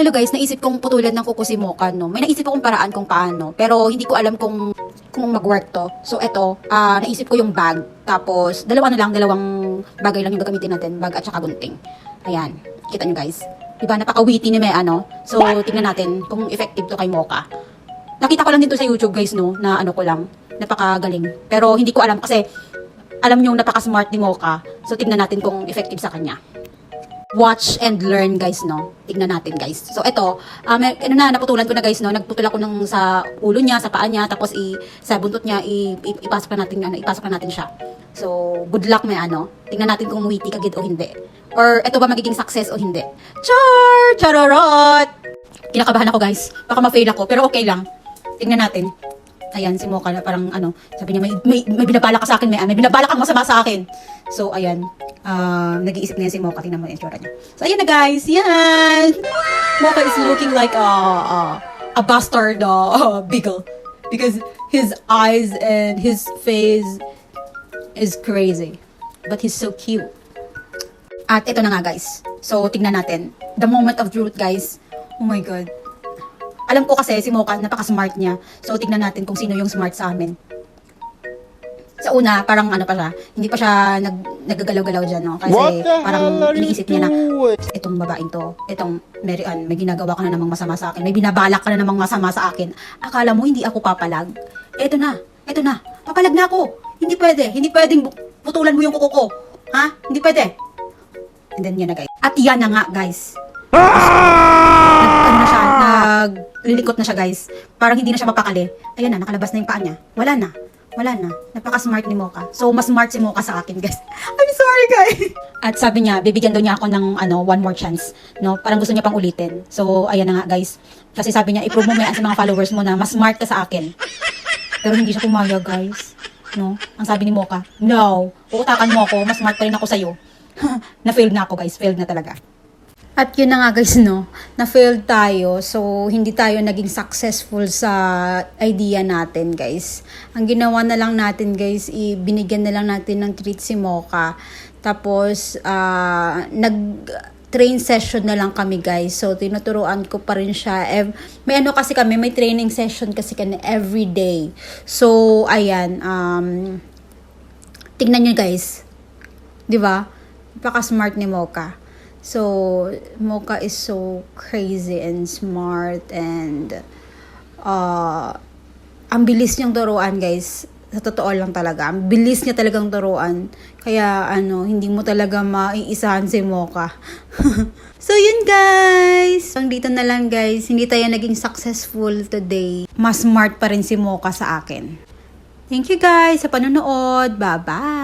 Hello guys, naisip kong putulan ng kuko si Mocha, no? May naisip akong paraan kung paano, pero hindi ko alam kung mag-work to. So eto, naisip ko yung bag, tapos dalawang bagay lang yung gagamitin natin, bag at saka gunting. Ayan, kita nyo guys. Diba, napaka-witty ni May, ano? So, tingnan natin kung effective to kay Mocha. Nakita ko lang dito sa YouTube guys, no, na ano ko lang, napakagaling. Pero hindi ko alam kasi, alam nyo napaka-smart ni Mocha. So, tingnan natin kung effective sa kanya. Watch and learn guys, no? Tignan natin guys. So ito, naputulan ko na guys, no? Nagputol ako ng sa ulo niya, sa paa niya, tapos sa buntot niya ipasok na natin siya. So good luck may ano. Tingnan natin kung witty kagid o hindi. Or ito ba magiging success o hindi. Chararot. Kinakabahan ako guys. Baka ma-fail ako, pero okay lang. Tingnan natin. Ayan, si Mocha na parang ano, sabi niya may binabalak ka sa akin, may binabalak kang masama sa akin. So ayan, nag-iisip na yan si Mocha, tingnan mo yung itsura niya. So ayan na guys, yan! Mocha is looking like a bastard beagle. Because his eyes and his face is crazy. But he's so cute. At ito na nga guys. So tingnan natin. The moment of truth guys. Oh my God. Alam ko kasi si Mocha, napaka-smart niya. So, tignan natin kung sino yung smart sa amin. Sa una, parang ano pa siya, hindi pa siya naggagalaw-galaw dyan, no? Kasi parang iniisip niya na, itong babaeng to, itong Mary Ann, may ginagawa ka na namang masama sa akin, may binabalak ka na namang masama sa akin. Akala mo hindi ako papalag? Eto na, papalag na ako. Hindi pwedeng putulan mo yung kuko ko. Ha? Hindi pwede. And then yan na guys. At yan na nga guys. Naglilikot na siya guys. Parang hindi na siya mapakali. Ayan na, nakalabas na yung paa niya. Wala na. Napaka-smart ni Mocha. So, mas smart si Mocha sa akin guys. I'm sorry guys. At sabi niya, bibigyan daw niya ako ng one more chance. No? Parang gusto niya pang ulitin. So, ayan na nga guys. Kasi sabi niya, i-prove mo yan sa mga followers mo na mas smart ka sa akin. Pero hindi siya pumayag guys. No? Ang sabi ni Mocha, no. Uutakan mo ako, mas smart pa rin ako sa'yo. Na-failed na ako guys. Failed na talaga. At yun na nga guys, no, na-failed tayo. So, hindi tayo naging successful sa idea natin guys. Ang ginawa na lang natin guys, binigyan na lang natin ng treat si Mocha. Tapos, nag-train session na lang kami guys. So, tinuturuan ko pa rin siya. May ano kasi kami, may training session kasi kami every day. So, ayan, tignan nyo guys. Diba? Napaka-smart ni Mocha. So, Mocha is so crazy and smart and ang bilis niyang turuan guys. Sa totoo lang talaga. Ang bilis niya talagang turuan. Kaya hindi mo talaga maiisahan si Mocha. So, yun guys. Dito na lang guys. Hindi tayo naging successful today. Mas smart pa rin si Mocha sa akin. Thank you guys sa panonood. Bye-bye.